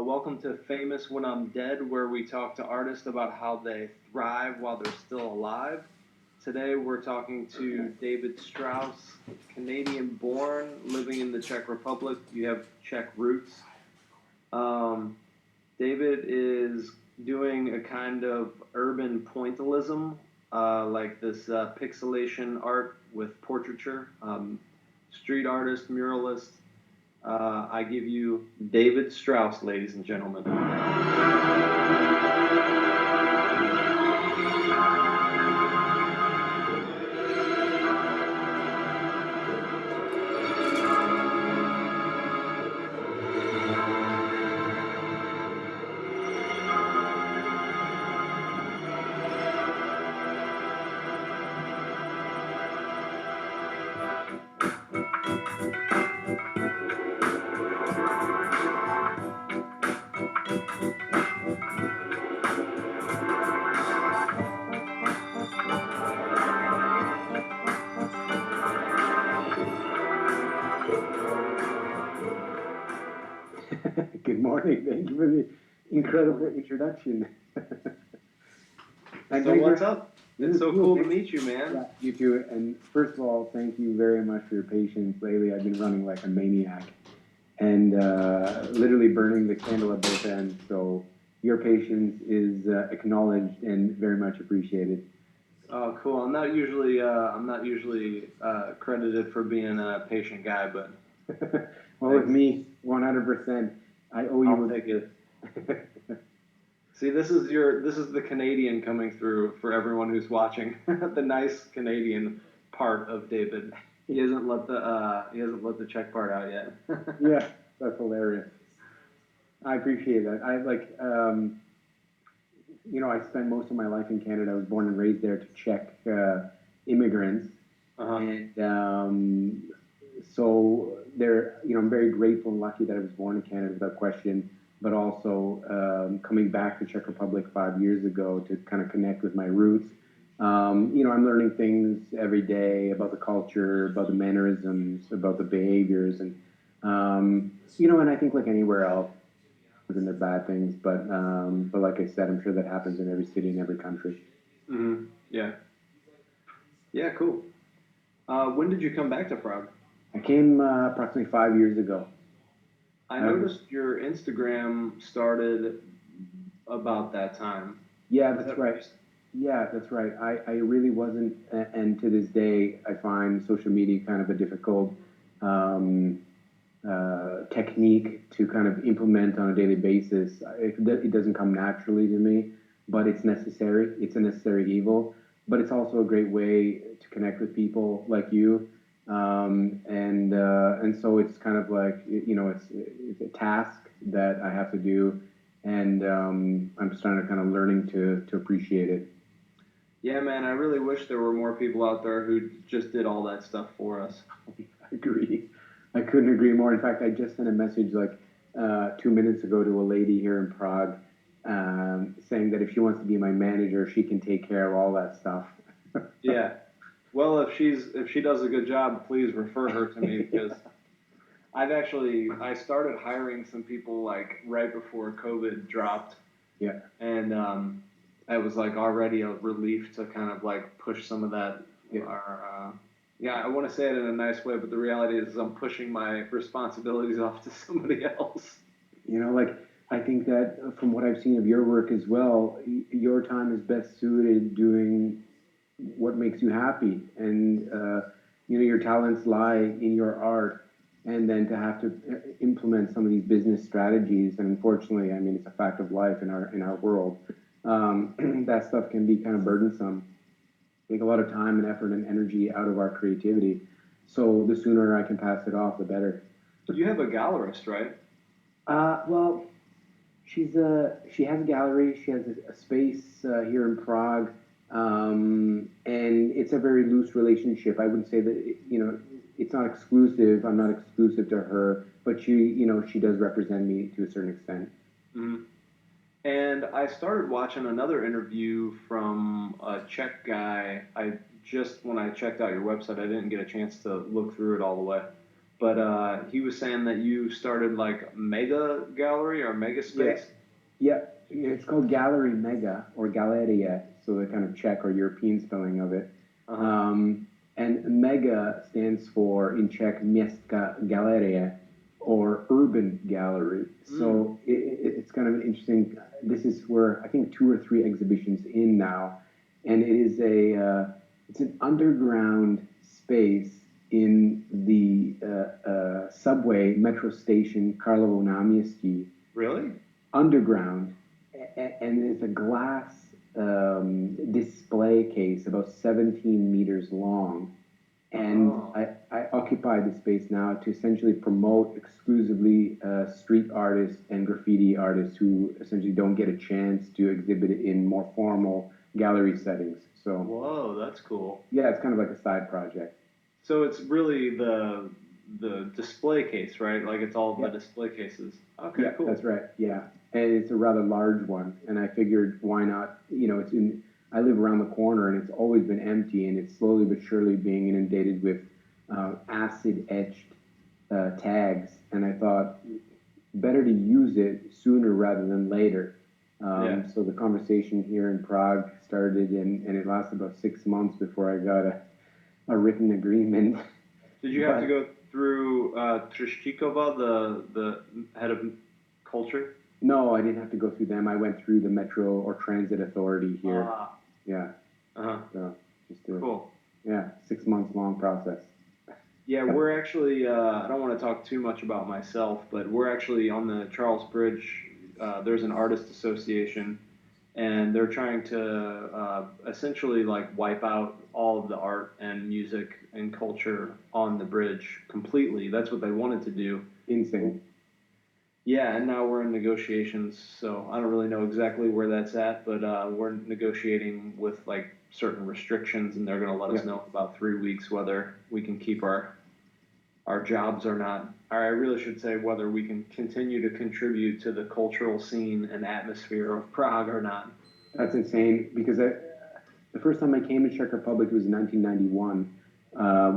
Welcome to Famous When I'm Dead, where we talk to artists about how they thrive while they're still alive. Today we're talking to David Struazz, Canadian born, living in the Czech Republic. You have Czech roots. David is doing a kind of urban pointillism, like this pixelation art with portraiture, street artist, muralist. I give you David Struazz, ladies and gentlemen. Good morning. Thank you for the incredible introduction. So what's up? It's so cool to meet you, man. Yeah, you too. And first of all, thank you very much for your patience. Lately, I've been running like a maniac and literally burning the candle at both ends. So your patience is acknowledged and very much appreciated. Oh, cool. I'm not usually credited for being a patient guy, but well, with me, 100%. I owe you. I'll take it. See, this is the Canadian coming through for everyone who's watching. The nice Canadian part of David. He hasn't let the Czech part out yet. Yeah, that's hilarious. I appreciate that. I spent most of my life in Canada. I was born and raised there to Czech immigrants, and so there, I'm very grateful and lucky that I was born in Canada without question. But also coming back to Czech Republic 5 years ago to kind of connect with my roots. I'm learning things every day about the culture, about the mannerisms, about the behaviors, and and I think like anywhere else, and they're bad things, but like I said, I'm sure that happens in every city in every country. Mm-hmm. Yeah. Yeah. Cool. When did you come back to Prague? I came approximately 5 years ago. I noticed your Instagram started about that time. Yeah, that's right. Yeah, that's right. I really wasn't, and to this day, I find social media kind of a difficult technique to kind of implement on a daily basis. It doesn't come naturally to me, but it's necessary. It's a necessary evil, but it's also a great way to connect with people like you. And so it's kind of like, it's a task that I have to do, and I'm just trying to kind of learning to appreciate it. Yeah, man, I really wish there were more people out there who just did all that stuff for us. I agree. I couldn't agree more. In fact, I just sent a message like 2 minutes ago to a lady here in Prague saying that if she wants to be my manager, she can take care of all that stuff. Yeah. Well, if she does a good job, please refer her to me, because I started hiring some people like right before COVID dropped. Yeah. And I was like already a relief to kind of like push some of that. I want to say it in a nice way, but the reality is I'm pushing my responsibilities off to somebody else. I think that from what I've seen of your work as well, your time is best suited doing what makes you happy, and your talents lie in your art, and then to have to implement some of these business strategies, and unfortunately, I mean, it's a fact of life in our world, that stuff can be kind of burdensome, take a lot of time and effort and energy out of our creativity. So the sooner I can pass it off, the better. You have a gallerist, right? Well, she has a gallery. She has a space here in Prague. And it's a very loose relationship. I wouldn't say that, it's not exclusive. I'm not exclusive to her, but she does represent me to a certain extent. Mm-hmm. And I started watching another interview from a Czech guy. When I checked out your website, I didn't get a chance to look through it all the way. but he was saying that you started like Mega Gallery or Mega Yeah, Space. yeah. It's called Gallery Mega or Galeria, so the kind of Czech or European spelling of it. Uh huh. Um, and Mega stands for in Czech Městská galerie or urban gallery. Mm, So it's kind of an interesting. This is where I think two or three exhibitions in now, and it is it's an underground space in the subway metro station Karlovo náměstí, really? underground, and it's a glass display case about 17 meters long. And Oh, I occupy the space now to essentially promote exclusively street artists and graffiti artists who essentially don't get a chance to exhibit it in more formal gallery settings. So whoa, that's cool. yeah, it's kind of like a side project. So it's really the display case, right? Like it's all the Yeah, display cases. Okay, yeah, cool. that's right. Yeah, and it's a rather large one, and I figured why not? You know, it's in. I live around the corner, and it's always been empty, and it's slowly but surely being inundated with acid etched tags. And I thought better to use it sooner rather than later. Yeah. So the conversation here in Prague started, and it lasted about 6 months before I got a written agreement. Did you have to But go through Trishtikova, the head of culture? no, I didn't have to go through them. I went through the Metro or Transit Authority here. Ah, Yeah. uh-huh. So just a Cool. yeah, 6 months long process. Yeah, we're actually, I don't want to talk too much about myself, but we're actually on the Charles Bridge. There's an artist association, and they're trying to essentially like wipe out all of the art and music and culture on the bridge completely. That's what they wanted to do. Insane. Yeah, and now we're in negotiations, so I don't really know exactly where that's at, but we're negotiating with like certain restrictions, and they're going to let Yeah. us know in about 3 weeks whether we can keep our jobs or not. Or I really should say whether we can continue to contribute to the cultural scene and atmosphere of Prague or not. That's insane because the first time I came to Czech Republic was in 1991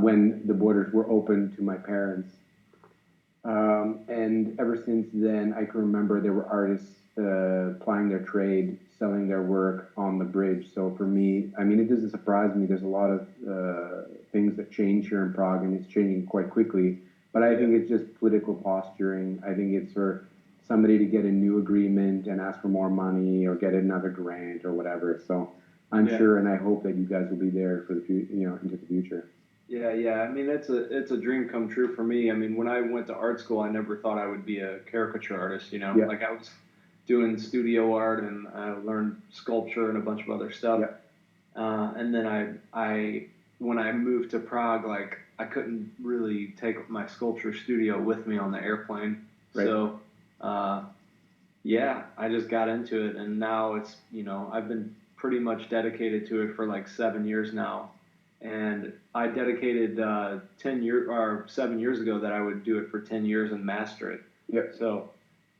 when the borders were open to my parents. And ever since then, I can remember there were artists plying their trade, selling their work on the bridge. So for me, I mean, it doesn't surprise me. There's a lot of things that change here in Prague, and it's changing quite quickly. But I Yeah, think it's just political posturing. I think it's for somebody to get a new agreement and ask for more money or get another grant or whatever. So I'm yeah, sure, and I hope that you guys will be there for the into the future. yeah, yeah. I mean, it's a dream come true for me. I mean, when I went to art school, I never thought I would be a caricature artist. You know, Yeah, like I was doing studio art and I learned sculpture and a bunch of other stuff. yeah, And then when I moved to Prague, like I couldn't really take my sculpture studio with me on the airplane. right. So, uh, yeah, I just got into it, and now I've been pretty much dedicated to it for like 7 years now. And I dedicated 10 years or 7 years ago that I would do it for 10 years and master it. Yeah, So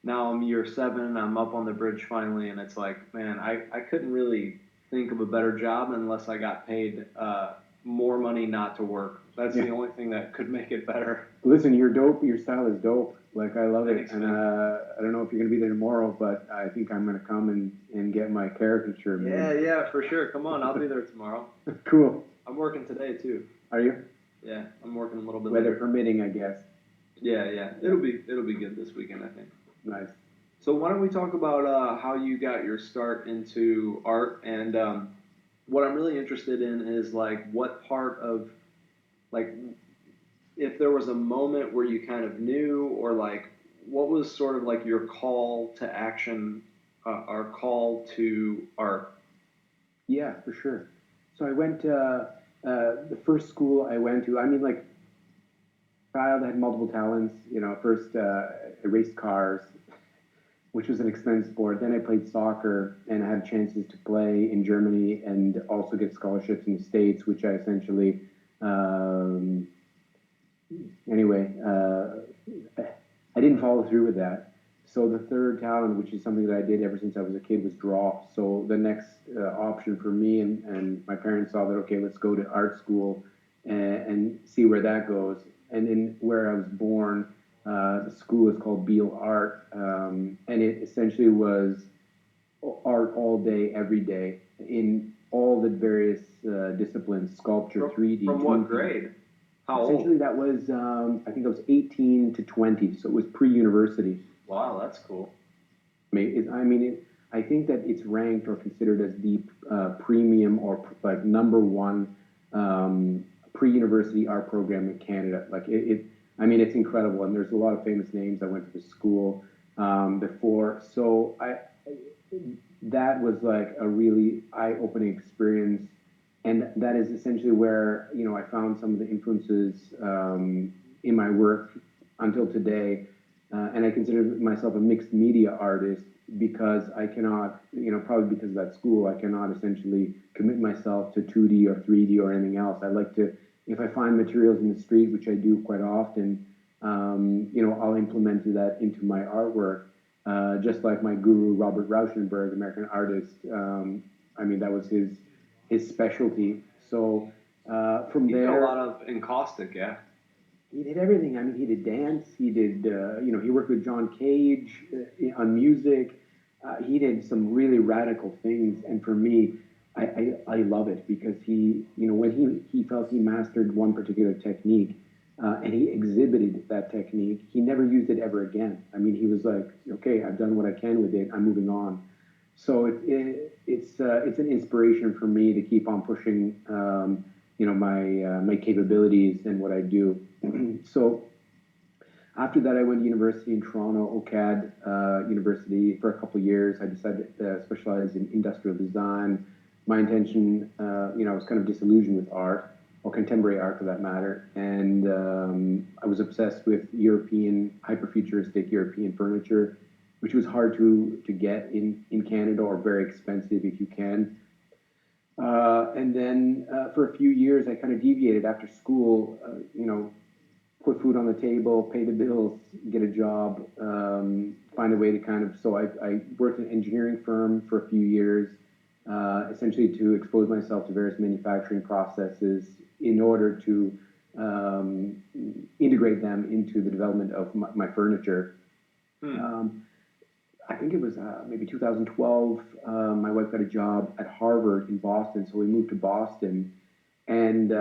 now I'm year seven. I'm up on the bridge finally, and it's like, man, I couldn't really think of a better job unless I got paid more money not to work. That's yeah. the only thing that could make it better. Listen, you're dope. Your style is dope. Like I love it, Thanks, and man. I don't know if you're gonna be there tomorrow, but I think I'm gonna come and get my caricature Yeah, made. yeah, for sure. Come on, I'll be there tomorrow. Cool. I'm working today too. Are you? Yeah, I'm working a little bit Weather later. permitting, I guess. Yeah, yeah, Yeah. it'll be good this weekend, I think. Nice. So why don't we talk about how you got your start into art, and what I'm really interested in is like what part of like if there was a moment where you kind of knew, or like what was sort of like your call to action, or call to art. Yeah, for sure. So I went the first school I went to. I mean, like, child had multiple talents. You know, first I raced cars, which was an expensive sport. Then I played soccer and I had chances to play in Germany and also get scholarships in the States, which I essentially, um, anyway, I didn't follow through with that. So the third talent, which is something that I did ever since I was a kid, was draw. So the next option for me and my parents saw that, okay, let's go to art school and see where that goes. and then where I was born, the school was called Beale Art, and it essentially was art all day, every day, in all the various disciplines: sculpture, 3D, From what 2D. grade? How Essentially, old? that was I think I was 18 to 20, so it was pre-university. Wow, that's cool. I think that it's ranked or considered as the premium or like number one pre-university art program in Canada. It's incredible, and there's a lot of famous names that went to the school before. So that was like a really eye-opening experience, and that is essentially where I found some of the influences in my work until today. And I consider myself a mixed media artist because I cannot, probably because of that school, I cannot essentially commit myself to 2D or 3D or anything else. I like to, if I find materials in the street, which I do quite often, I'll implement that into my artwork. Just like my guru, Robert Rauschenberg, American artist, that was his specialty. So from He did a there, lot of encaustic, yeah. he did everything. He did dance. He did, he worked with John Cage on music. He did some really radical things. And for me, I love it because when he felt he mastered one particular technique and he exhibited that technique, he never used it ever again. He was like, okay, I've done what I can with it. I'm moving on. So it's an inspiration for me to keep on pushing, my capabilities and what I do. So after that, I went to university in Toronto, OCAD University, for a couple of years. I decided to specialize in industrial design. My intention, I was kind of disillusioned with art, or contemporary art for that matter, and I was obsessed with hyperfuturistic European furniture, which was hard to get in Canada, or very expensive if you can. And then for a few years, I kind of deviated after school, put food on the table, pay the bills, get a job, find a way to so I worked in an engineering firm for a few years, essentially to expose myself to various manufacturing processes in order to integrate them into the development of my furniture. I think it was maybe 2012. My wife got a job at Harvard in Boston, so we moved to Boston. And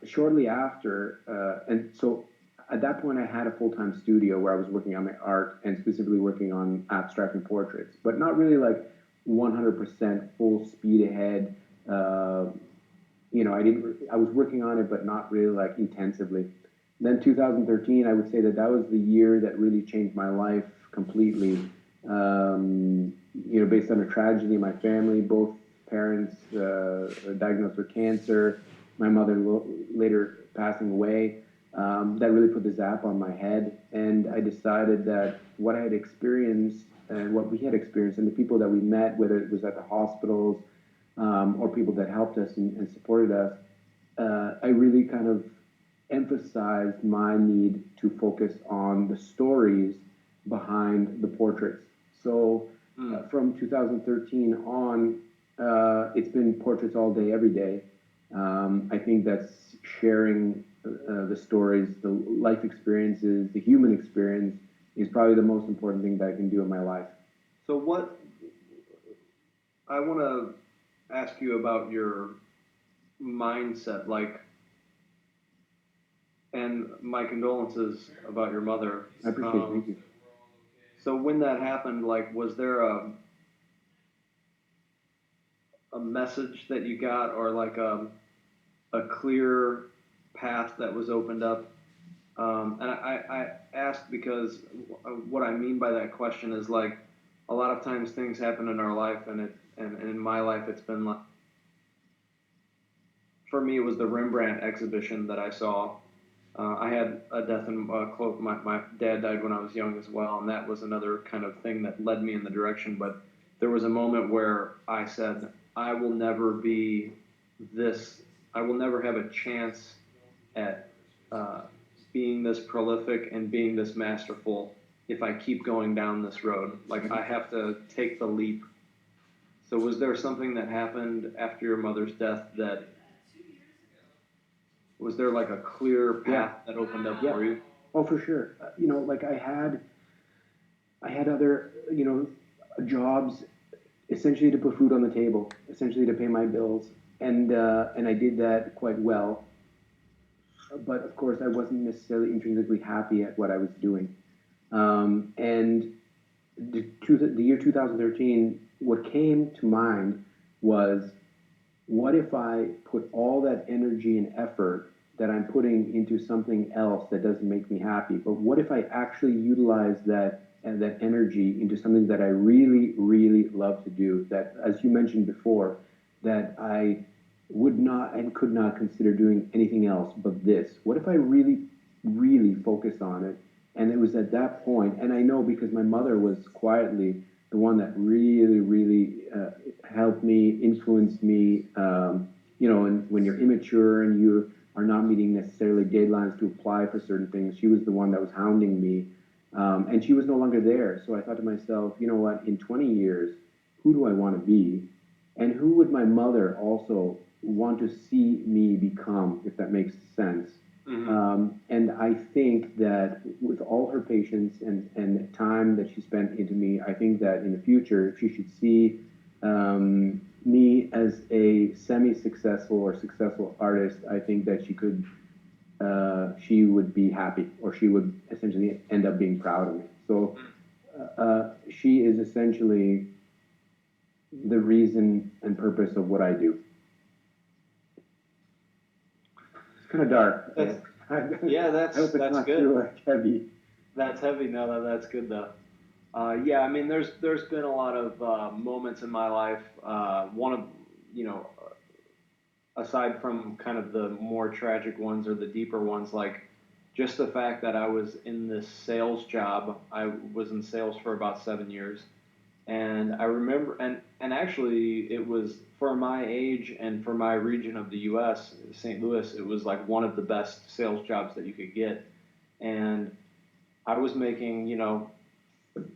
shortly after, and so at that point, I had a full-time studio where I was working on my art and specifically working on abstract and portraits, but not really like 100% full speed ahead. I was working on it, but not really like intensively. Then 2013, I would say that was the year that really changed my life completely. Based on a tragedy in my family, both parents diagnosed with cancer, my mother later passing away. That really put the zap on my head, and I decided that what I had experienced and what we had experienced, and the people that we met, whether it was at the hospitals or people that helped us and supported us, I really kind of emphasized my need to focus on the stories behind the portraits. So from 2013 on, it's been portraits all day, every day. I think that's sharing the stories, the life experiences, the human experience is probably the most important thing that I can do in my life. So I want to ask you about your mindset, and my condolences about your mother. I appreciate it. Thank you. So when that happened, was there a message that you got, or a clear path that was opened up? And I ask because what I mean by that question is a lot of times things happen in our life, and in my life it's been like, for me, it was the Rembrandt exhibition that I saw. I had a death in close. My dad died when I was young as well, and that was another kind of thing that led me in the direction. But there was a moment where I said, I will never be this. I will never have a chance at being this prolific and being this masterful if I keep going down this road. I have to take the leap. So was there something that happened after your mother's death that Was there like a clear Yeah, path that opened up yeah. for you? Oh, for sure. Like I had other, jobs essentially to put food on the table, essentially to pay my bills, and I did that quite well. But of course, I wasn't necessarily intrinsically happy at what I was doing. And the year 2013, what came to mind was, what if I put all that energy and effort that I'm putting into something else that doesn't make me happy? But what if I actually utilize that energy into something that I really, really love to do? That, as you mentioned before, that I would not and could not consider doing anything else but this. What if I really, really focus on it? And it was at that point, and I know because my mother was quietly the one that really, really helped me, influenced me. And when you're immature and you are not meeting necessarily deadlines to apply for certain things, she was the one that was hounding me. And she was no longer there. So I thought to myself, you know what, in 20 years, who do I want to be? And who would my mother also want to see me become, if that makes sense? Mm-hmm. And I think that with all her patience and time that she spent into me, I think that in the future, if she should see me as a semi-successful or successful artist, I think that she would be happy, or she would essentially end up being proud of me. So she is essentially the reason and purpose of what I do. It's kind of dark. That's, yeah, I hope it's that's not good. too heavy. That's heavy. No, that's good though. Yeah, I mean, there's been a lot of moments in my life. One of, you know, aside from kind of the more tragic ones or the deeper ones, like just the fact that I was in this sales job. I was in sales for about 7 years, and I remember, and actually, it was for my age and for my region of the U.S., St. Louis. It was like one of the best sales jobs that you could get, and I was making,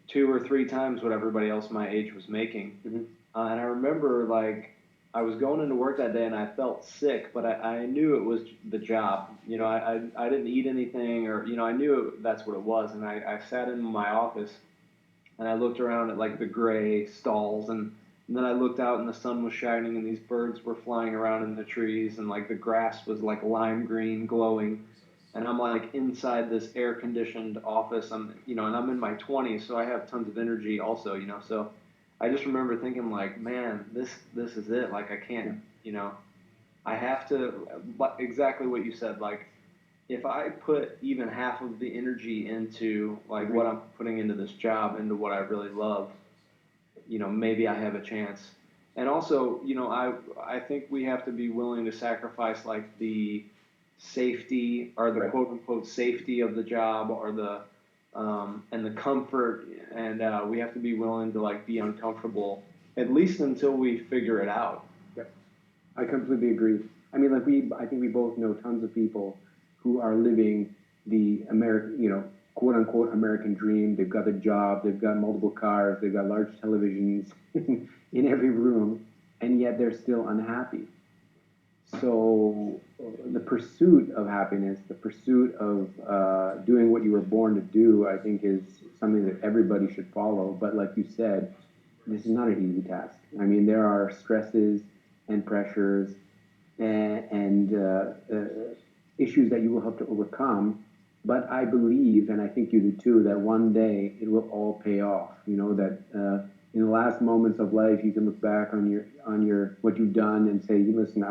2 or 3 times what everybody else my age was making. Mm-hmm. And I remember like I was going into work that day and I felt sick, but I knew it was the job. I didn't eat anything, or, I knew that's what it was. And I sat in my office and I looked around at like the gray stalls, and then I looked out and the sun was shining and these birds were flying around in the trees, and like the grass was like lime green glowing, and I'm like inside this air conditioned office. And I'm in my 20s, so I have tons of energy also, so I just remember thinking like, man, this is it. Like I can't, I have to, exactly what you said, like if I put even half of the energy into like what I'm putting into this job, into what I really love, maybe I have a chance. And also, I think we have to be willing to sacrifice like the safety, or the quote unquote safety of the job, or the and the comfort, and we have to be willing to like be uncomfortable at least until we figure it out. Yep. I completely agree. I mean, I think we both know tons of people who are living the American, quote unquote American dream. They've got a job, they've got multiple cars, they've got large televisions in every room, and yet they're still unhappy. So the pursuit of happiness, the pursuit of doing what you were born to do, I think is something that everybody should follow. But like you said, this is not an easy task. I mean, there are stresses and pressures and issues that you will have to overcome. But I believe, and I think you do too, that one day it will all pay off. That in the last moments of life, you can look back on your what you've done and say, listen,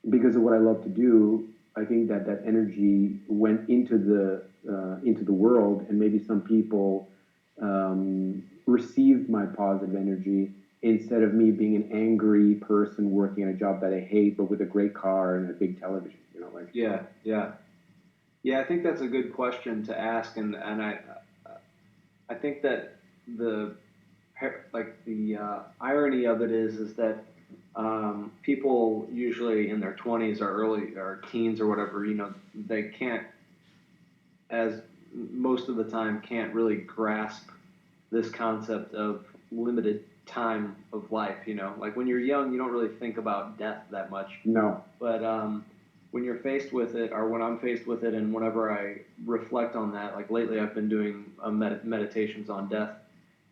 because of what I love to do, I think that energy went into the world, and maybe some people received my positive energy instead of me being an angry person working in a job that I hate, but with a great car and a big television. Like Yeah, yeah, yeah. I think that's a good question to ask, and I think that the irony of it is that people usually in their 20s or early or teens or whatever, they can't, as most of the time, can't really grasp this concept of limited time of life. Like when you're young, you don't really think about death that much. no, But when you're faced with it, or when I'm faced with it, and whenever I reflect on that, like lately I've been doing meditations on death,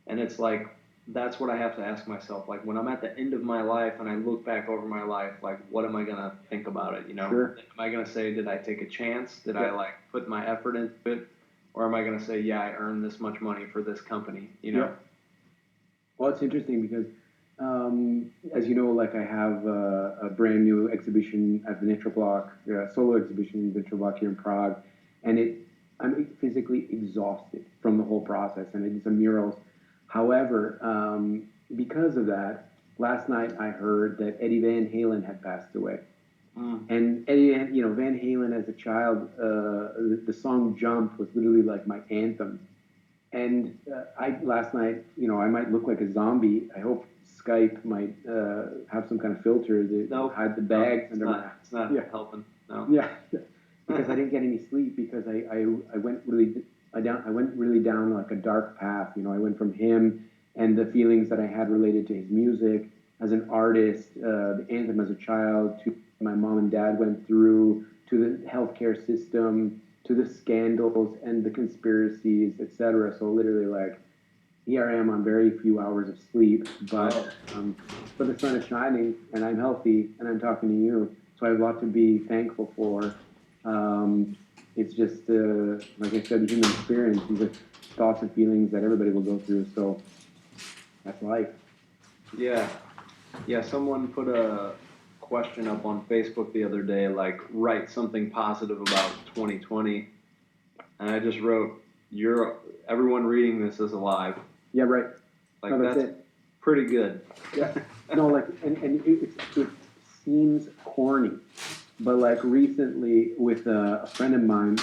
and it's like that's what I have to ask myself. Like when I'm at the end of my life and I look back over my life, like what am I gonna think about it? You know, Sure. am I gonna say, did I take a chance? Did I Yeah. like put my effort into it, or am I gonna say, yeah, I earned this much money for this company? You know? Yeah. Well, it's interesting because, as you know, like I have a brand new exhibition at the Nitro Block, a solo exhibition in the Nitro Block here in Prague, and I'm physically exhausted from the whole process, and it's a murals. However, because of that, last night I heard that Eddie Van Halen had passed away. And Eddie, Van Halen as a child, the song "Jump" was literally like my anthem. And I last night, I might look like a zombie. I hope Skype might have some kind of filter that hide the bags under my. It's not Yeah. helping. No. Yeah, because I didn't get any sleep because I went really I went really down like a dark path. I went from him and the feelings that I had related to his music as an artist, the anthem as a child, to my mom and dad went through, to the healthcare system, to the scandals and the conspiracies, etc. So literally, like, here I am on very few hours of sleep, but the sun is shining and I'm healthy and I'm talking to you, so I have a lot to be thankful for. It's just, like I said, the human experience. These are thoughts and feelings that everybody will go through. So that's life. Yeah. Yeah. Someone put a question up on Facebook the other day, like, write something positive about 2020. And I just wrote, everyone reading this is alive. Yeah, right. Like, no, that's it. Pretty good. Yeah. No, like, and it seems corny, but like recently with a friend of mine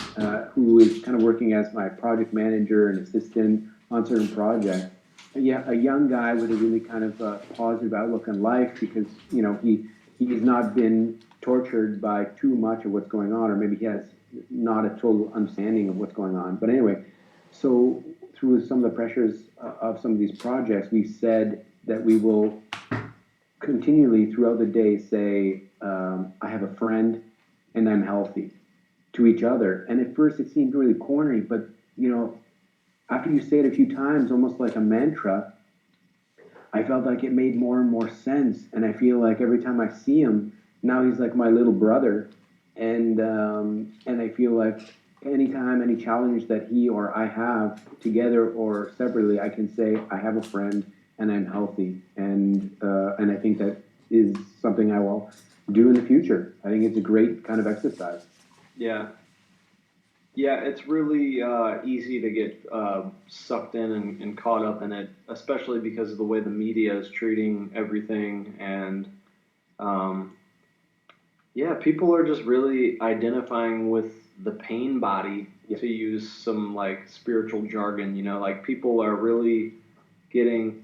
who is kind of working as my project manager and assistant on certain projects. Yeah, a young guy with a really kind of positive outlook on life because he's not been tortured by too much of what's going on, or maybe he has not a total understanding of what's going on. But anyway, so through some of the pressures of some of these projects, we said that we will continually throughout the day say, I have a friend and I'm healthy to each other. And at first it seemed really corny, but after you say it a few times, almost like a mantra, I felt like it made more and more sense. And I feel like every time I see him, now he's like my little brother. And I feel like anytime, any challenge that he or I have together or separately, I can say, I have a friend and I'm healthy. And I think that is something I will do in the future. I think it's a great kind of exercise. Yeah. Yeah, it's really easy to get sucked in and caught up in it, especially because of the way the media is treating everything. And yeah, people are just really identifying with the pain body, to use some like spiritual jargon, like people are really getting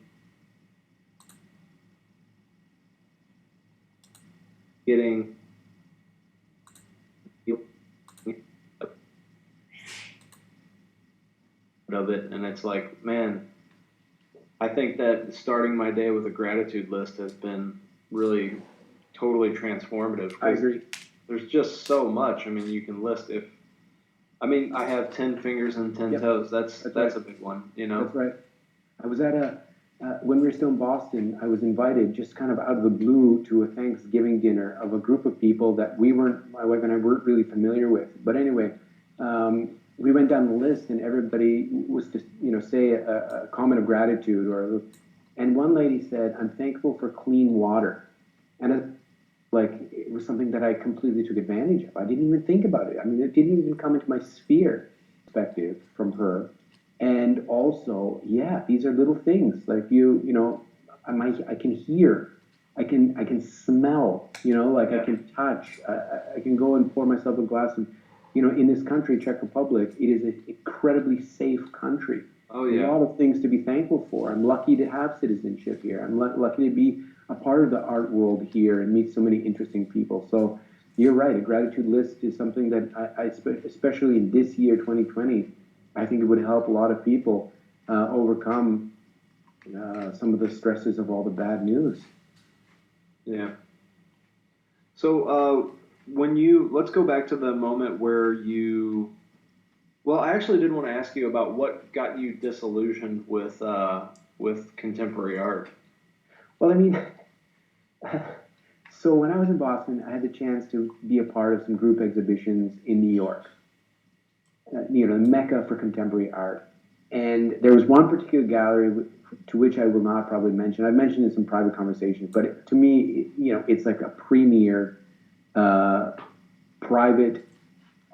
of it. And it's like, man, I think that starting my day with a gratitude list has been really totally transformative. I agree. There's just so much. I mean, you can list I have 10 fingers and 10 toes. That's right. A big one, That's right. I was at when we were still in Boston, I was invited just kind of out of the blue to a Thanksgiving dinner of a group of people that my wife and I weren't really familiar with. But anyway, we went down the list and everybody was to, say a comment of gratitude and one lady said, I'm thankful for clean water. And it was something that I completely took advantage of. I didn't even think about it. I mean, it didn't even come into my sphere perspective from her. And also, yeah, these are little things like I can hear, I can smell, I can touch, I can go and pour myself a glass of, in this country, Czech Republic, it is an incredibly safe country. Oh yeah. A lot of things to be thankful for. I'm lucky to have citizenship here. I'm lucky to be a part of the art world here and meet so many interesting people. So you're right. A gratitude list is something that I especially in this year, 2020, I think it would help a lot of people overcome some of the stresses of all the bad news. Yeah. So when you let's go back to the moment where you well, I actually did want to ask you about what got you disillusioned with contemporary art. Well, I mean, so when I was in Boston, I had the chance to be a part of some group exhibitions in New York, the mecca for contemporary art. And there was one particular gallery to which I will not probably mention. I've mentioned in some private conversations, but to me, it's like a premier uh, private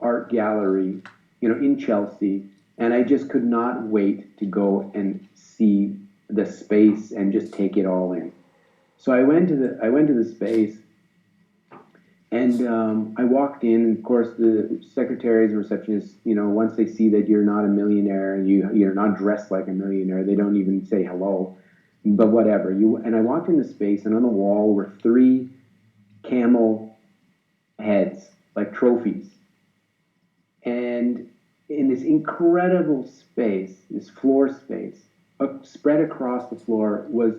art gallery, in Chelsea, and I just could not wait to go and see the space and just take it all in. So I went to the space, and I walked in, and of course the secretaries and receptionists, once they see that you're not a millionaire, you're not dressed like a millionaire, they don't even say hello. But whatever. And I walked in the space, and on the wall were three camel heads, like trophies. And in this incredible space, this floor space, spread across the floor was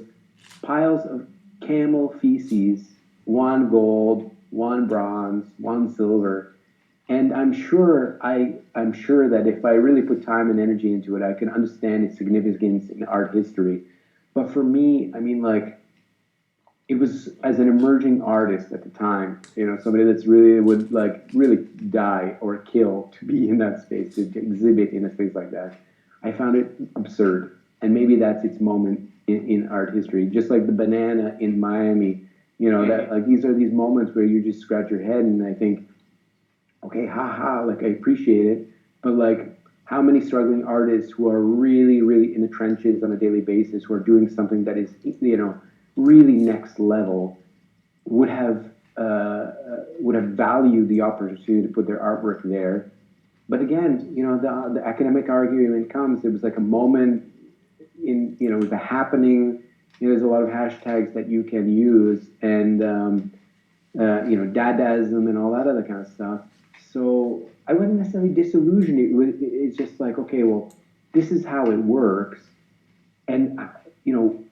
piles of camel feces, one gold, one bronze, one silver. And I'm sure that if I really put time and energy into it, I can understand its significance in art history. But for me, I mean, like, it was as an emerging artist at the time, somebody that's really would like really die or kill to be in that space, to exhibit in a space like that. I found it absurd. And maybe that's its moment in art history. Just like the banana in Miami, that like these are these moments where you just scratch your head and I think, okay, haha, like I appreciate it, but like how many struggling artists who are really, really in the trenches on a daily basis, who are doing something that is, really next level, would have valued the opportunity to put their artwork there. But again, the academic argument comes. It was like a moment it was a happening. There's a lot of hashtags that you can use, and Dadaism and all that other kind of stuff. So I wasn't necessarily disillusioned. It's just like, okay, well, this is how it works, and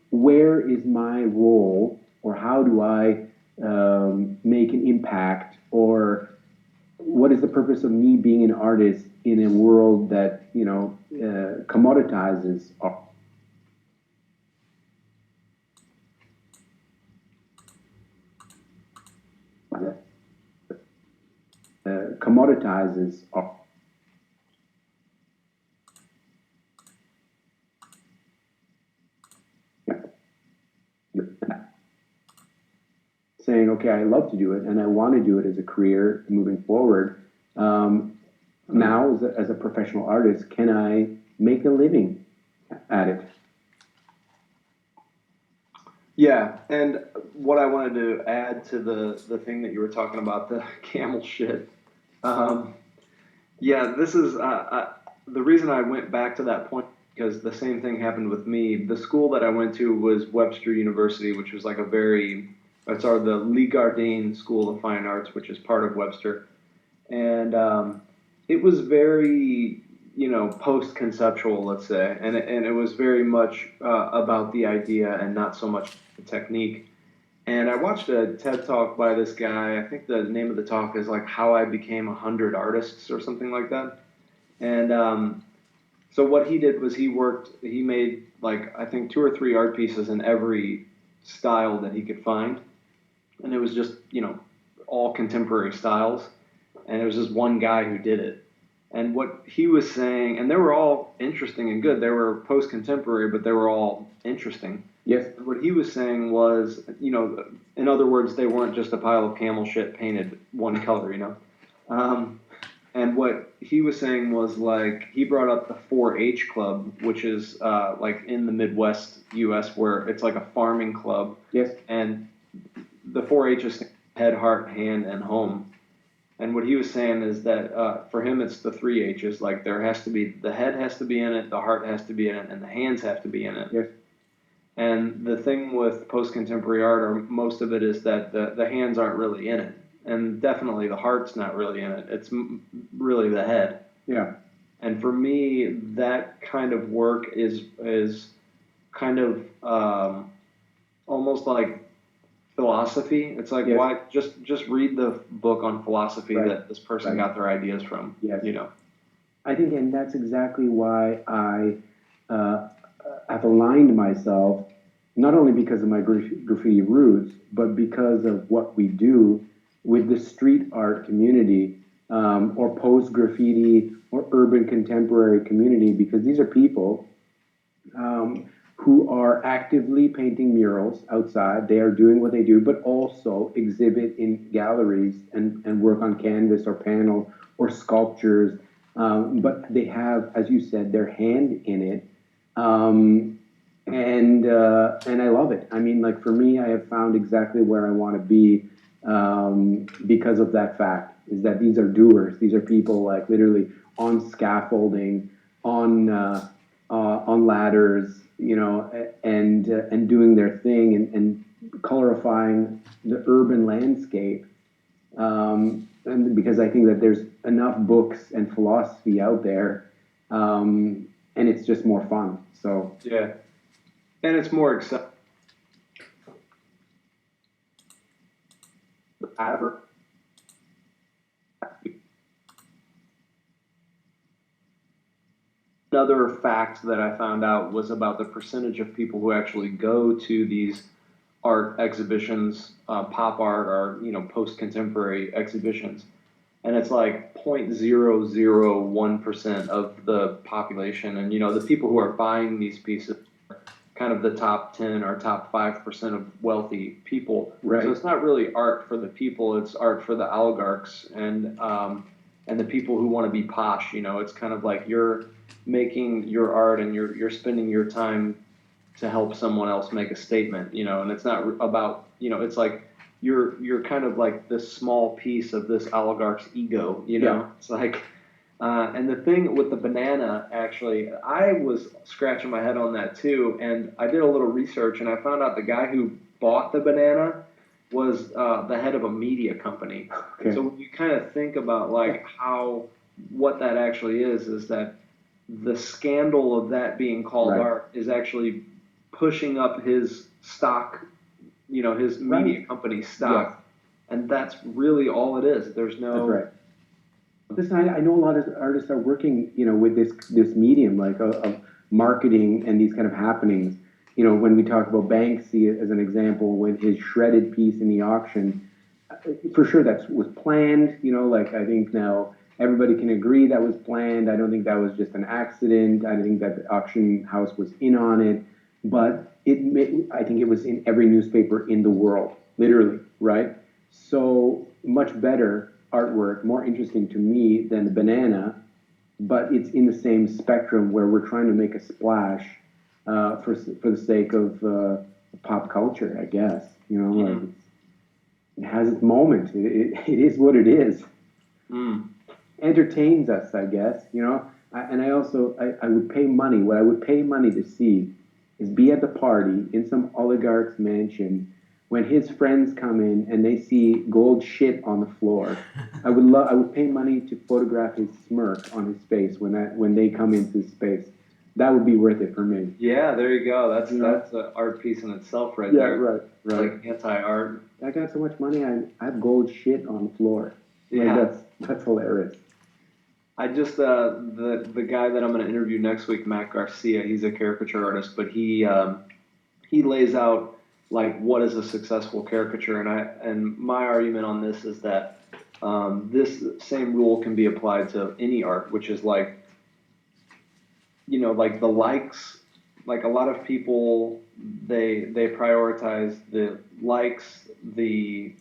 where is my role, or how do I make an impact, or what is the purpose of me being an artist in a world that commoditizes art? Commoditizes art. Saying, okay, I love to do it and I want to do it as a career moving forward. Now, as a professional artist, can I make a living at it? Yeah, and what I wanted to add to the thing that you were talking about, the camel shit. Um, yeah, this is the reason I went back to that point because the same thing happened with me. The school that I went to was Webster University, which was like a very it's our the Lee Gardane School of Fine Arts, which is part of Webster, and it was very post-conceptual, let's say, and it was very much about the idea and not so much the technique. And I watched a TED talk by this guy. I think the name of the talk is like "How I Became 100 Artists" or something like that. And so what he did was he made like I think two or three art pieces in every style that he could find, and it was just all contemporary styles, and it was just one guy who did it. And what he was saying, and they were all interesting and good. They were post contemporary, but they were all interesting. Yes. What he was saying was, in other words, they weren't just a pile of camel shit painted one color. Um, and what he was saying was like he brought up the 4-H club, which is like in the Midwest U.S. where it's like a farming club. Yes. And the 4-H is head, heart, hand, and home. And what he was saying is that for him, it's the 3 H's. Like there has to be the head has to be in it, the heart has to be in it, and the hands have to be in it. Yes. And the thing with post-contemporary art, or most of it, is that the hands aren't really in it, and definitely the heart's not really in it. It's really the head. Yeah. And for me, that kind of work is kind of almost like philosophy. It's like, Yes, why just read the book on philosophy right, that this person right. got their ideas from, Yes. you know. I think, and that's exactly why I have aligned myself, not only because of my graffiti roots, but because of what we do with the street art community, or post graffiti or urban contemporary community, because these are people who are actively painting murals outside. They are doing what they do, but also exhibit in galleries and work on canvas or panel or sculptures. But they have, as you said, their hand in it. And I love it. I mean, like for me, I have found exactly where I want to be, because of that fact. Is that these are doers. These are people like literally on scaffolding, on on ladders, and doing their thing and colorifying the urban landscape. And because I think that there's enough books and philosophy out there, and it's just more fun. So Yeah, and it's more acceptable. Another fact that I found out was about the percentage of people who actually go to these art exhibitions, pop art or post contemporary exhibitions, and it's like 0.001% of the population, and the people who are buying these pieces kind of the top 10 or top 5% of wealthy people. So right, it's not really art for the people, it's art for the oligarchs and the people who want to be posh. It's kind of like you're making your art and you're spending your time to help someone else make a statement, and it's not about, it's like you're kind of like this small piece of this oligarch's ego. yeah, It's like and the thing with the banana, actually, I was scratching my head on that too, and I did a little research, and I found out the guy who bought the banana was the head of a media company. So okay, when you kind of think about like what that actually is that the scandal of that being called right, art is actually pushing up his stock, his right, media company yes, stock, and that's really all it is. There's that's no. right. Listen, I know a lot of artists are working, with this medium like of marketing and these kind of happenings. When we talk about Banksy as an example, with his shredded piece in the auction, for sure that was planned. Like I think now everybody can agree that was planned. I don't think that was just an accident. I think that the auction house was in on it, but I think it was in every newspaper in the world, literally, right? So much better artwork, more interesting to me than the banana, but it's in the same spectrum where we're trying to make a splash, for the sake of pop culture, I guess. Like Mm, it has its moment. It is what it is. mm. Entertains us, I guess. And I also I would pay money. What I would pay money to see is be at the party in some oligarch's mansion when his friends come in and they see gold shit on the floor. I would pay money to photograph his smirk on his face when they come into his space. That would be worth it for me. Yeah, there you go. That's You know? that's an art piece in itself right Yeah, there. right, It's right. like anti-art. I got so much money. I have gold shit on the floor. Like Yeah. that's hilarious. I just the guy that I'm going to interview next week, Matt Garcia. He's a caricature artist, but he lays out like what is a successful caricature, and my argument on this is that this same rule can be applied to any art, which is like like the likes. Like a lot of people, they prioritize the likes, the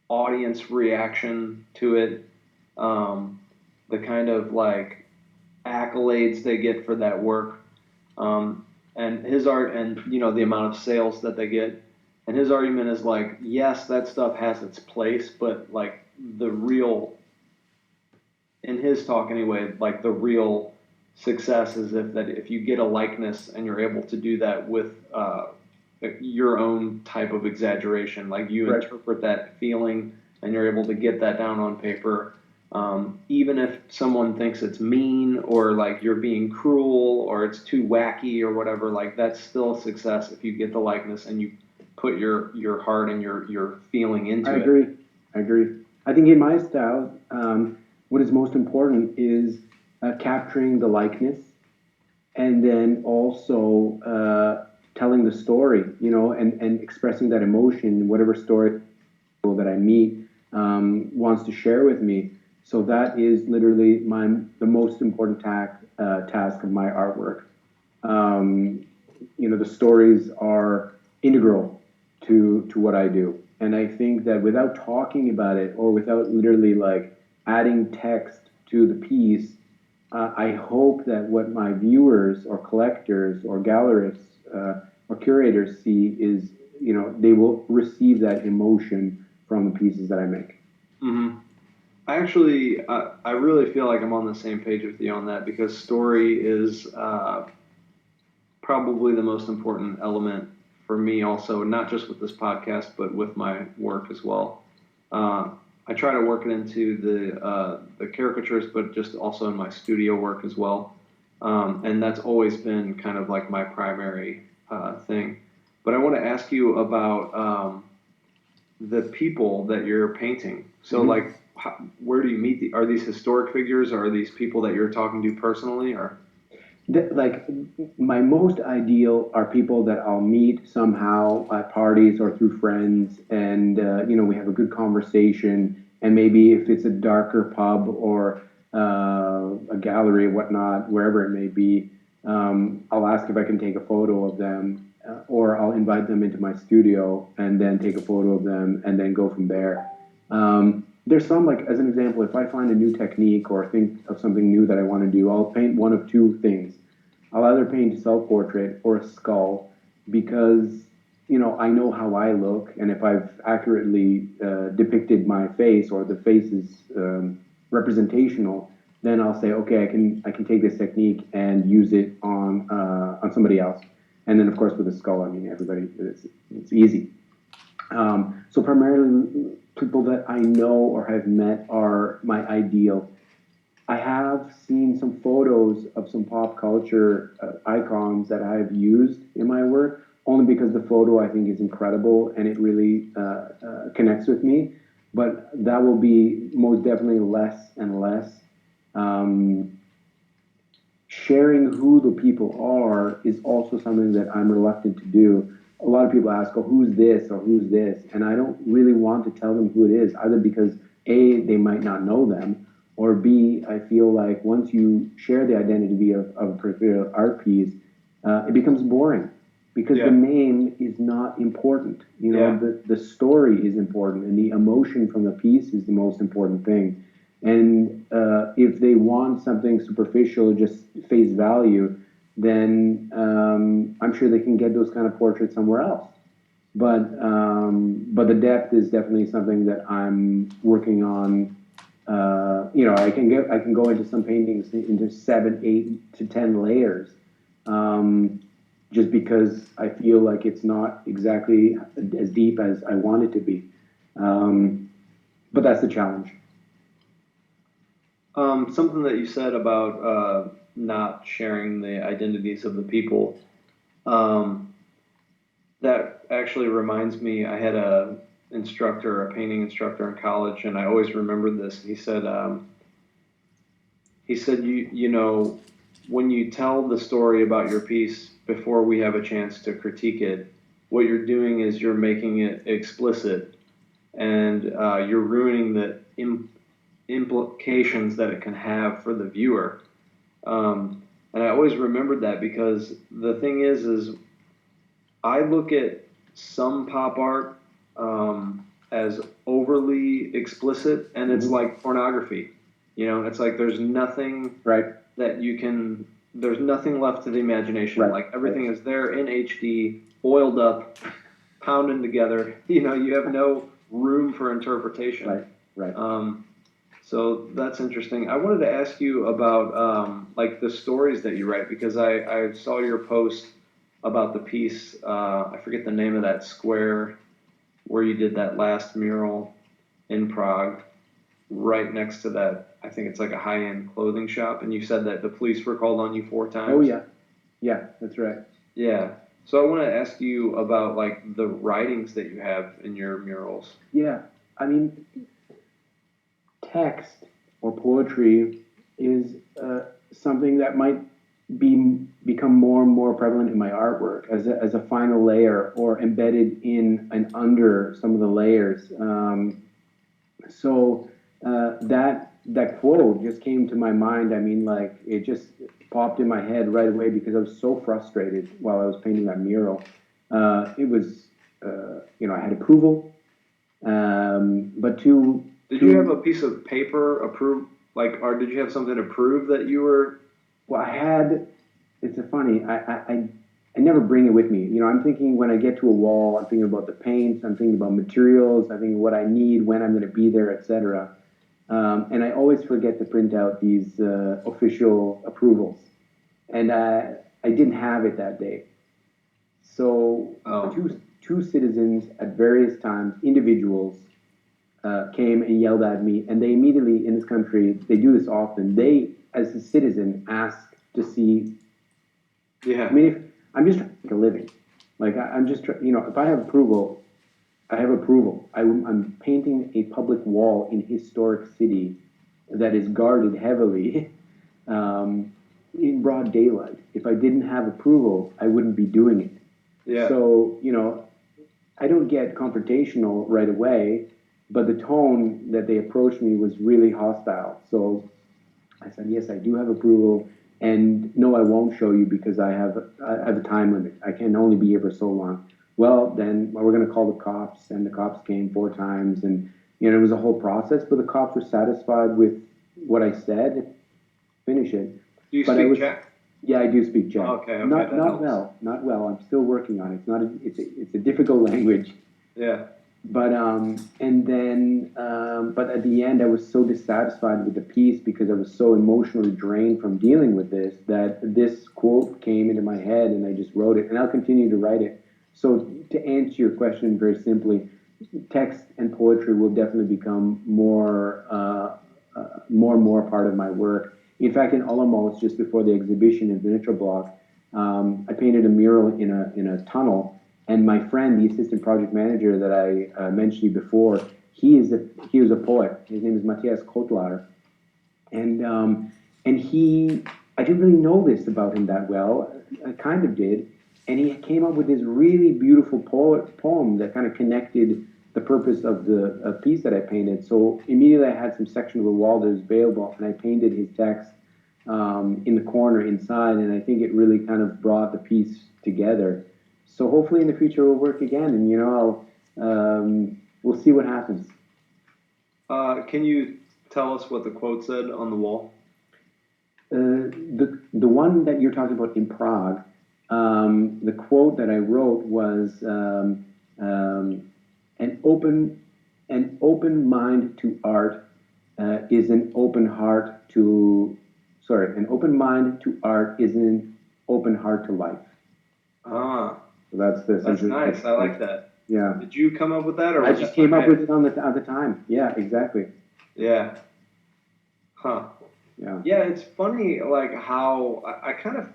audience reaction to it, um, the kind of like accolades they get for that work, and his art, and the amount of sales that they get. And his argument is like, yes, that stuff has its place, but like the real, in his talk anyway, like the real success is if you get a likeness and you're able to do that with your own type of exaggeration, like you Right. interpret that feeling and you're able to get that down on paper. Even if someone thinks it's mean or like you're being cruel or it's too wacky or whatever, like that's still a success if you get the likeness and put your heart and your feeling into I it. agree. I agree. I think in my style, what is most important is capturing the likeness, and then also telling the story, and expressing that emotion, whatever story that I meet wants to share with me. So that is literally the most important task of my artwork. The stories are integral to what I do, and I think that without talking about it, or without literally like adding text to the piece, I hope that what my viewers or collectors or gallerists or curators see is, they will receive that emotion from the pieces that I make. Mm-hmm. I really feel like I'm on the same page with you on that, because story is probably the most important element for me also, not just with this podcast, but with my work as well. Uh, I try to work it into the caricatures, but just also in my studio work as well. And that's always been kind of like my primary thing. But I want to ask you about the people that you're painting. So, Mm-hmm. like, where do you meet? Are these historic figures, or are these people that you're talking to personally, or? Like, my most ideal are people that I'll meet somehow at parties or through friends, and we have a good conversation. And maybe if it's a darker pub or a gallery or whatnot, wherever it may be, I'll ask if I can take a photo of them, or I'll invite them into my studio and then take a photo of them and then go from there. There's some, like, as an example, if I find a new technique or think of something new that I want to do, I'll paint one of two things. I'll either paint a self-portrait or a skull, because I know how I look, and if I've accurately depicted my face, or the face is representational, then I'll say, okay, I can take this technique and use it on somebody else. And then, of course, with a skull, I mean, everybody, it's easy. So primarily, people that I know or have met are my ideal. I have seen some photos of some pop culture icons that I've used in my work, only because the photo, I think, is incredible and it really connects with me. But that will be most definitely less and less. Um, Sharing who the people are is also something that I'm reluctant to do. A lot of people ask, "Oh, who's this or who's this?" And I don't really want to tell them who it is, either because A, they might not know them, or B, I feel like once you share the identity of a particular art piece, it becomes boring, because the Yeah, name is not important. yeah. The story is important, and the emotion from the piece is the most important thing. And if they want something superficial, just face value, then I'm sure they can get those kind of portraits somewhere else. But the depth is definitely something that I'm working on. I can go into some paintings into 7, 8 to 10 layers, just because I feel like it's not exactly as deep as I want it to be. But that's the challenge. Something that you said about not sharing the identities of the people, um, that actually reminds me. I had a painting instructor in college, and I always remembered this. He said, you know, when you tell the story about your piece before we have a chance to critique it, what you're doing is you're making it explicit, and you're ruining the implications that it can have for the viewer. And I always remembered that, because the thing is I look at some pop art as overly explicit, and it's Hmm. like pornography. It's like Right, there's nothing left to the imagination. right, Like, right, everything is there in HD, oiled up, pounding together. You have no room for interpretation. right, right. Um, so that's interesting. I wanted to ask you about like the stories that you write, because I saw your post about the piece. I forget the name of that square where you did that last mural in Prague, right next to that. I think it's like a high-end clothing shop, and you said that the police were called on you four Oh times. yeah, yeah, that's right. Yeah. So I want to ask you about like the writings that you have in your murals. Yeah, I mean, text or poetry is something that might become more and more prevalent in my artwork as a final layer or embedded in and under some of the layers. So that quote just came to my mind. I mean, like it just popped in my head right away because I was so frustrated while I was painting that mural. It was, I had approval, but Did you have a piece of paper approved, like, or did you have something to prove that you were? well, I had. It's a funny. I never bring it with me. I'm thinking when I get to a wall, I'm thinking about the paints, I'm thinking about materials, I'm thinking what I need, when I'm going to be there, etc. And I always forget to print out these official approvals, and I didn't have it that day. So Oh, two citizens at various times, individuals, came and yelled at me, and they immediately in this country they do this often. They, as a citizen, ask to see. I yeah, mean, if I'm just trying to make a living, like I'm just if I have approval, I have approval. I'm painting a public wall in historic city that is guarded heavily um, in broad daylight. If I didn't have approval, I wouldn't be doing it. yeah. So, I don't get confrontational right away, but the tone that they approached me was really hostile. So I said, yes, I do have approval, and no, I won't show you because I have a time limit. I can only be here for so long. Well, then we're going to call the cops, and the cops came 4 times, and it was a whole process. But the cops were satisfied with what I said, finish it. Do you But I speak was, Czech? yeah, I do speak Czech. Okay, okay, Not that not helps. well, not well. I'm still working on it. It's a difficult language. Yeah, But but at the end, I was so dissatisfied with the piece because I was so emotionally drained from dealing with this that this quote came into my head, and I just wrote it, and I'll continue to write it. So to answer your question very simply, text and poetry will definitely become more and more part of my work. In fact, in Olomouc, just before the exhibition in Venetia Block, I painted a mural in a tunnel, and my friend, the assistant project manager that I mentioned to you before, he was a poet. His name is Matthias Kotlar, and he I didn't really know this about him that well. I kind of did, and he came up with this really beautiful poem that kind of connected the purpose of the piece that I painted. So immediately I had some section of the wall that was available, and I painted his text in the corner inside, and I think it really kind of brought the piece together. So hopefully in the future we'll work again, and we'll see what happens. Can you tell us what the quote said on the wall? The one that you're talking about in Prague, the quote that I wrote was an open mind to art is an open heart to an open mind to art is an open heart to life. Ah, So that's the that's essentially nice. I like that. yeah. Did you come up with that, or I was just that came like up with a? it on the at the time. Yeah, exactly. Yeah. Huh. Yeah. Yeah, it's funny, like how I kind of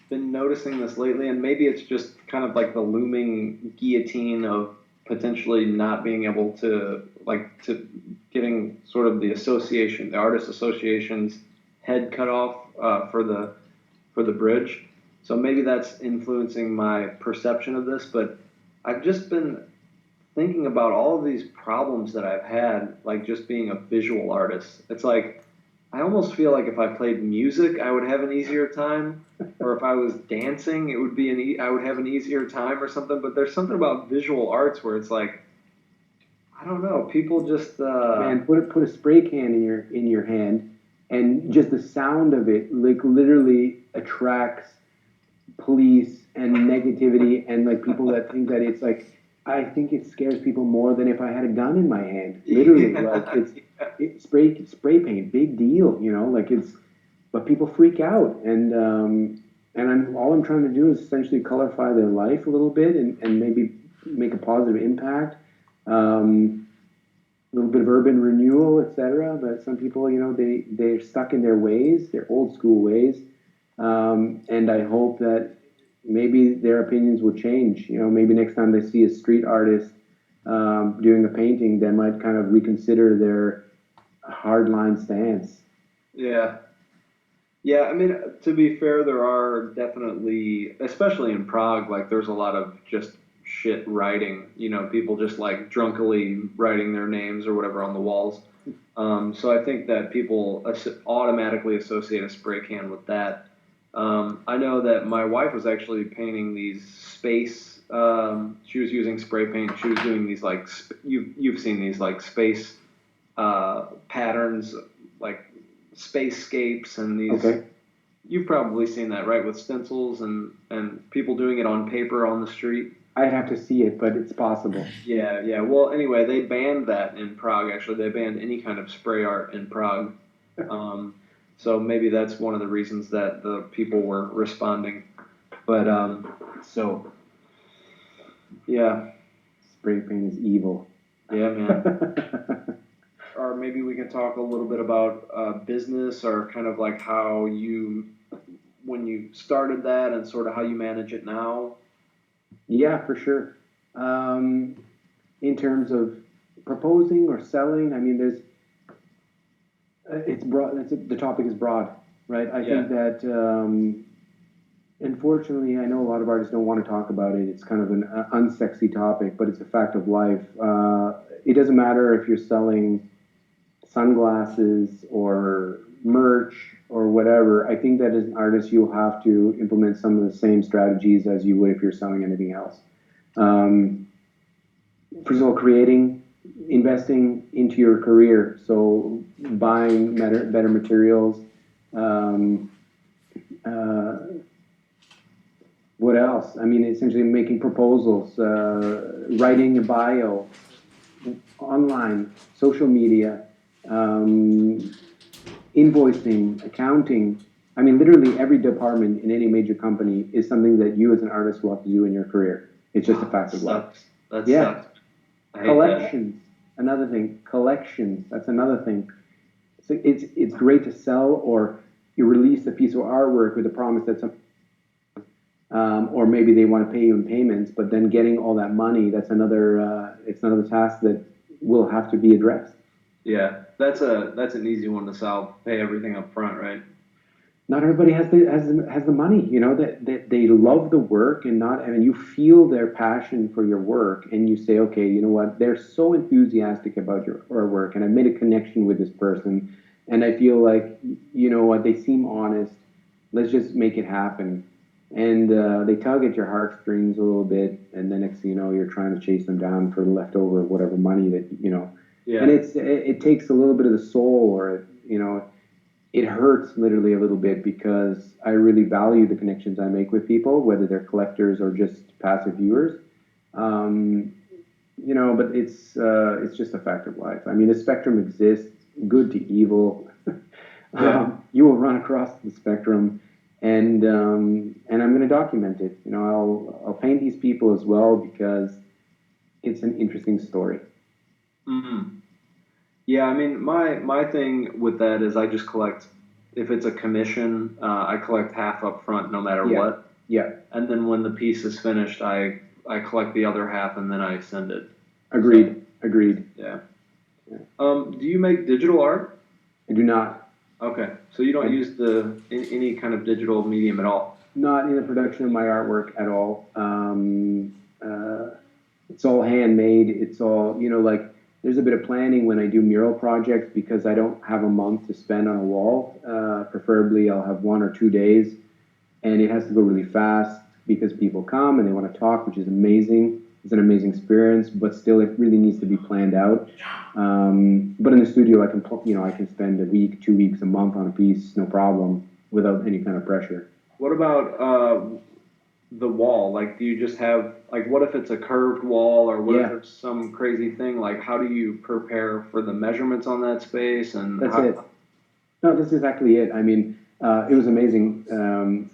been noticing this lately, and maybe it's just kind of like the looming guillotine of potentially not being able to, like, to getting sort of the artist association's head cut off for the bridge. So maybe that's influencing my perception of this, but I've just been thinking about all of these problems that I've had, like just being a visual artist. It's like I almost feel like if I played music, I would have an easier time, or if I was dancing, it would be I would have an easier time or something. But there's something about visual arts where it's like I don't know, people just Man, put a spray can in your hand, and just the sound of it, like literally attracts police and negativity and like people that think that it's like. I think it scares people more than if I had a gun in my hand. Literally, like spray paint, big deal. Like but people freak out, and all I'm trying to do is essentially colorify their life a little bit, and maybe make a positive impact. A little bit of urban renewal, etc. But some people, they're stuck in their ways, their old school ways, and I hope that maybe their opinions will change. Maybe next time they see a street artist doing a painting, they might kind of reconsider their hardline stance. Yeah. Yeah, I mean, to be fair, there are definitely, especially in Prague, like there's a lot of just shit writing, people just like drunkily writing their names or whatever on the walls. So I think that people automatically associate a spray can with that. I know that my wife was actually painting these space. She was using spray paint. She was doing these like you've seen these like space patterns, like spacescapes and these. Okay. You've probably seen that, right, with stencils and people doing it on paper on the street. I'd have to see it, but it's possible. Yeah, yeah. Well, anyway, they banned that in Prague. Actually, they banned any kind of spray art in Prague. Um, so maybe that's one of the reasons that the people were responding. But So, yeah, spray paint is evil. yeah, man. Or maybe we can talk a little bit about business or kind of like how when you started that and sort of how you manage it now. Yeah, for sure. Um, in terms of proposing or selling, I mean, it's broad. The topic is broad, right? I Yeah. think that unfortunately, I know a lot of artists don't want to talk about it. It's kind of an unsexy topic, but it's a fact of life. It doesn't matter if you're selling sunglasses or merch or whatever. I think that as an artist, you'll have to implement some of the same strategies as you would if you're selling anything else. Um, First of all, investing into your career. So buying better materials. Um, uh, what else? I mean, essentially making proposals, writing a bio, online, social media, um, invoicing, accounting. I mean, literally every department in any major company is something that you as an artist will have to do in your career. It's just a fact of life. That Yeah. sucks. I hate that. Collections, another thing. Collections, that's another thing. So it's great to sell or you release a piece of artwork with a promise that or maybe they want to pay you in payments, but then getting all that money, that's another it's another task that will have to be addressed. Yeah, that's an easy one to solve. Pay everything up front, right? Not everybody has the money, that they love the work and not, and you feel their passion for your work, and you say, okay, you know what, they're so enthusiastic about your work, and I made a connection with this person, and I feel like, you know what, they seem honest. Let's just make it happen. And they tug at your heartstrings a little bit, and then next thing you know, you're trying to chase them down for the leftover whatever money that Yeah. And it takes a little bit of the soul, or it hurts literally a little bit because I really value the connections I make with people, whether they're collectors or just passive viewers. Um, but it's just a fact of life. I mean, the spectrum exists, good to evil. Yeah. You will run across the spectrum, and I'm going to document it. I'll paint these people as well because it's an interesting story. Hmm. Yeah, I mean, my thing with that is I just collect. If it's a commission, I collect half up front, no matter Yeah, what. yeah, And then when the piece is finished, I collect the other half and then I send it. agreed, agreed. Yeah. Yeah. Do you make digital art? I do not. Okay, so you don't use any kind of digital medium at all. Not in the production of my artwork at all. It's all handmade. It's all, like there's a bit of planning when I do mural projects because I don't have a month to spend on a wall. Preferably, I'll have 1 or 2 days, and it has to go really fast because people come and they want to talk, which is amazing. It's an amazing experience, but still, it really needs to be planned out. But in the studio, I can spend a week, 2 weeks, a month on a piece, no problem, without any kind of pressure. What about the wall? Like, do you just have like, what if it's a curved wall, or what if Yeah, it's some crazy thing? Like, how do you prepare for the measurements on that space? And that's it. No, that's exactly it. I mean, it was amazing.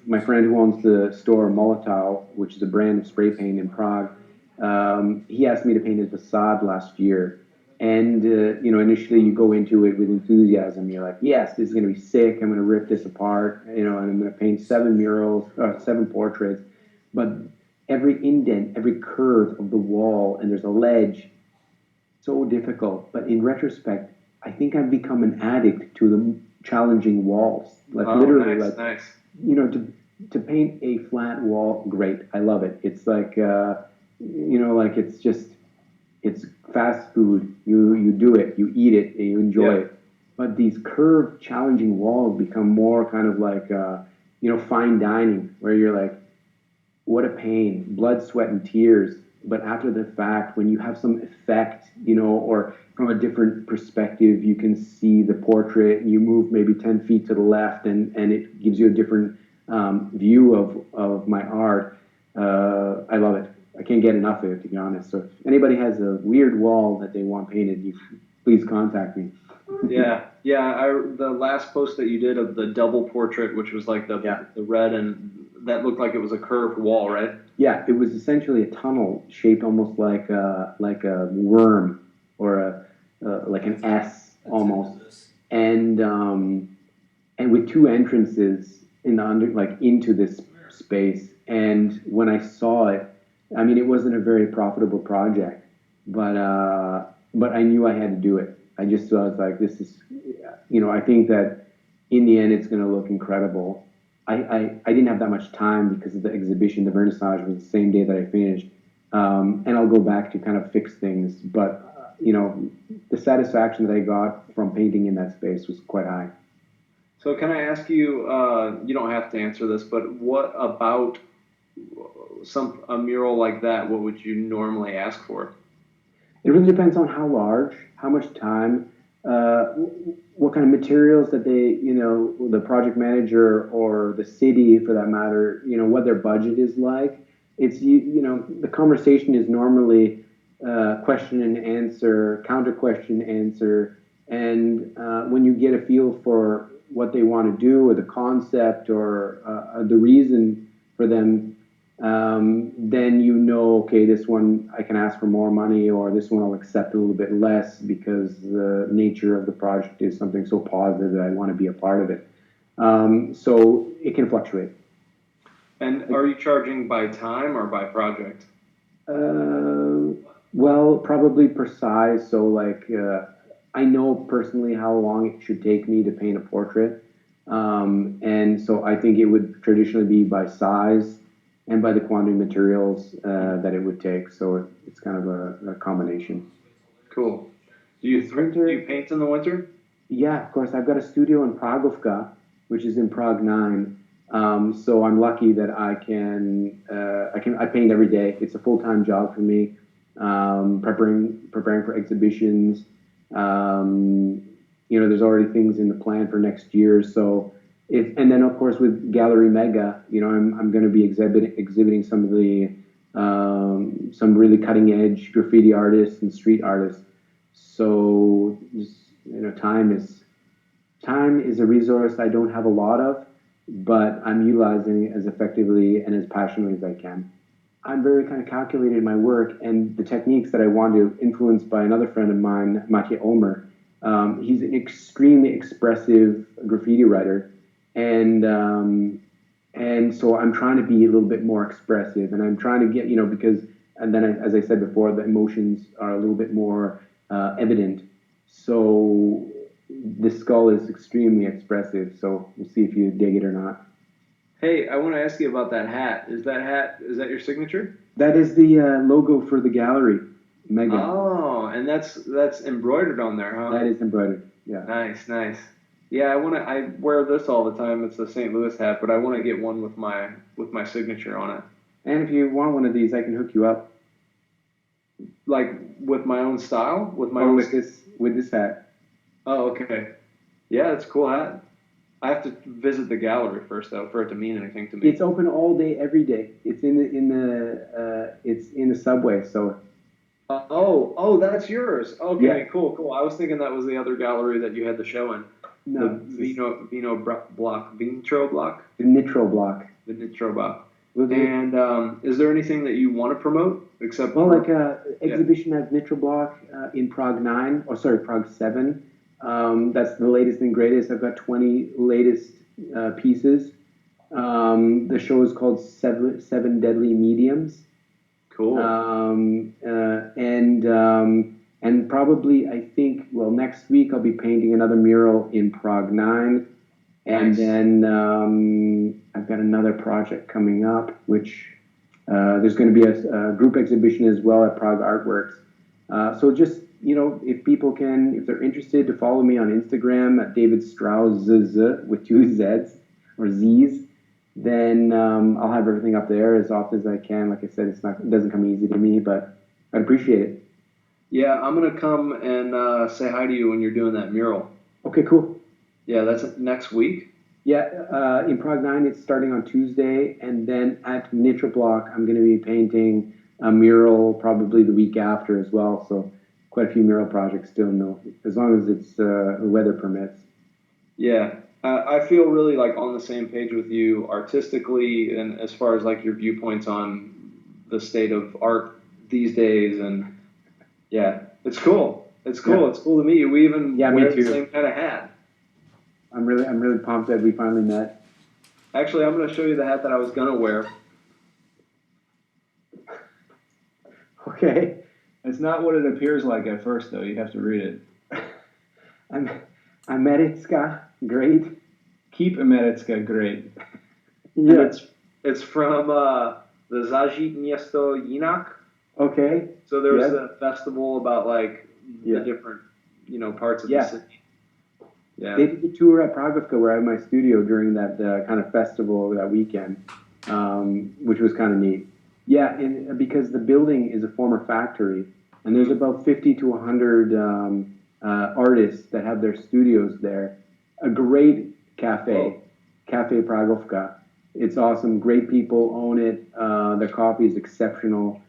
My friend who owns the store Molotov, which is a brand of spray paint in Prague, he asked me to paint his facade last year. And, initially you go into it with enthusiasm. You're like, yes, this is going to be sick. I'm going to rip this apart, and I'm going to paint 7 murals, 7 portraits. but every indent, every curve of the wall, and there's a ledge, so difficult. But in retrospect, I think I've become an addict to the challenging walls. Like Oh, literally, nice, like nice. to paint a flat wall, great. I love it. It's like like it's just it's fast food. You do it, you eat it, and you enjoy Yeah. it. But these curved, challenging walls become more kind of like fine dining, where you're like, what a pain, blood, sweat, and tears. But after the fact, when you have some effect, or from a different perspective, you can see the portrait, and you move maybe 10 feet to the left, and it gives you a different view of my art. I love it. I can't get enough of it, to be honest. So if anybody has a weird wall that they want painted, please contact me. Yeah, yeah. The last post that you did of the double portrait, which was like Yeah. the red, and that looked like it was a curved wall, right? Yeah, it was essentially a tunnel shaped almost like a worm or like an S almost, and with two entrances in the under like into this space. And when I saw it, I mean, it wasn't a very profitable project, but I knew I had to do it. I just was like, this is, I think that in the end, it's going to look incredible. I didn't have that much time because of the exhibition. The vernissage was the same day that I finished, and I'll go back to kind of fix things. But the satisfaction that I got from painting in that space was quite high. So can I ask you? You don't have to answer this, but what about a mural like that? What would you normally ask for? It really depends on how large, how much time, what kind of materials that the project manager or the city, for that matter, what their budget is like. The conversation is normally question and answer, counter question answer, and when you get a feel for what they want to do or the concept or the reason for them, then okay, this one I can ask for more money, or this one I'll accept a little bit less because the nature of the project is something so positive that I want to be a part of it. So it can fluctuate. And are you charging by time or by project? Uh, well, probably per size. So, like, I know personally how long it should take me to paint a portrait. And so I think it would traditionally be by size and by the quantity of materials that it would take. So it's kind of a combination. Cool. This Do you winter, paint in the winter? yeah, of course, I've got a studio in Pragovka, which is in Prague 9. So I'm lucky that I paint every day. It's a full-time job for me. Preparing for exhibitions. There's already things in the plan for next year. So and then of course with Gallery Mega, I'm going to be exhibiting some of the some really cutting edge graffiti artists and street artists. So just, time is a resource I don't have a lot of, but I'm utilizing it as effectively and as passionately as I can. I'm very kind of calculated in my work, and the techniques that I want to influence by another friend of mine, Matej Olmer. He's an extremely expressive graffiti writer, and so I'm trying to be a little bit more expressive, and I'm trying to get because and then as I said before, the emotions are a little bit more evident. So the skull is extremely expressive. So we'll see if you dig it or not. Hey, I want to ask you about that hat. Is that your signature? That is the logo for the gallery, Mega. Oh, and that's embroidered on there, huh? That is embroidered. Yeah. Nice, nice. Yeah, I wear this all the time. It's a St. Louis hat, but I want to get one with my signature on it. And if you want one of these, I can hook you up. Like with my own style, with my Or own. with this hat. Oh, okay. Yeah, it's a cool hat. I have to visit the gallery first though for it to mean anything to me. It's open all day, every day. It's in the subway. So Oh, that's yours. yeah, Okay, cool, cool. I was thinking that was the other gallery that you had the show in, the no, it's Vitro block, the Nitro block. the Nitro block. We'll do. And is there anything that you want to promote except Well, for? like Yeah. exhibition at Nitro block in Prague 9, or sorry, Prague 7. That's the latest and greatest. I've got 20 latest pieces. The show is called Seven Deadly Mediums. Cool. And probably I think, well, next week I'll be painting another mural in Prague 9, and Nice. then I've got another project coming up, which there's going to be a group exhibition as well at Prague Artworks. So just, if people can, if they're interested, to follow me on Instagram at David Struazz with 2 Z's or Z's, then I'll have everything up there as often as I can. Like I said, it doesn't come easy to me, but I'd appreciate it. Yeah, I'm gonna come and say hi to you when you're doing that mural. Okay, cool. Yeah, that's next week. Yeah, in Prague 9, it's starting on Tuesday, and then at Nitra Block, I'm going to be painting a mural probably the week after as well. So quite a few mural projects still, no, as long as it's the weather permits. Yeah, I feel really like on the same page with you artistically, and as far as like your viewpoints on the state of art these days, and yeah, it's cool. It's cool. Yeah. It's cool to meet you. We even Yeah, me wear the too. same kind of hat. I'm really pumped that we finally met. Actually, I'm gonna show you the hat that I was gonna wear. Okay. It's not what it appears like at first, though. You have to read it. Americka, great. Keep Americka great. Yeah. It's from the Zažít Město Jinak. Okay. So there was Yes. a festival about like Yeah. the different, parts of Yeah. the city. Yeah. They did the tour at Pragovka where I had my studio during that kind of festival that weekend, which was kind of neat. Yeah, because the building is a former factory, and there's about 50 to 100 artists that have their studios there. A great cafe, Cafe Pragovka. It's awesome. Great people own it. The coffee is exceptional,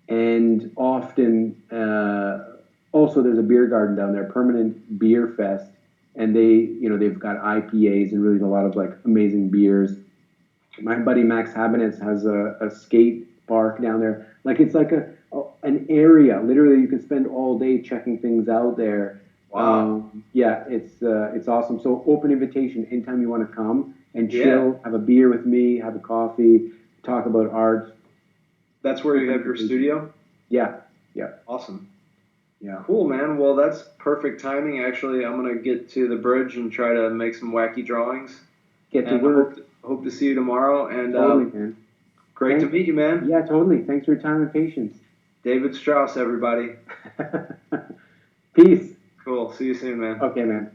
and often also there's a beer garden down there, permanent beer fest, and they've got IPAs and really a lot of like amazing beers. My buddy Max Habinetz has a skate park down there. Like it's like an area. Literally, you can spend all day checking things out there. Wow. Yeah, it's awesome. So open invitation anytime you want to come and chill, Yeah. have a beer with me, have a coffee, talk about art. That's where you have your studio? Yeah. Awesome. Yeah. Cool, man. Well, that's perfect timing. Actually, I'm gonna get to the bridge and try to make some wacky drawings. Get to And work. hope to see you tomorrow. And Totally, man. great to meet you, man. Yeah, totally. Thanks for your time and patience. David Strauss, everybody. Peace. Cool. See you soon, man. Okay, man.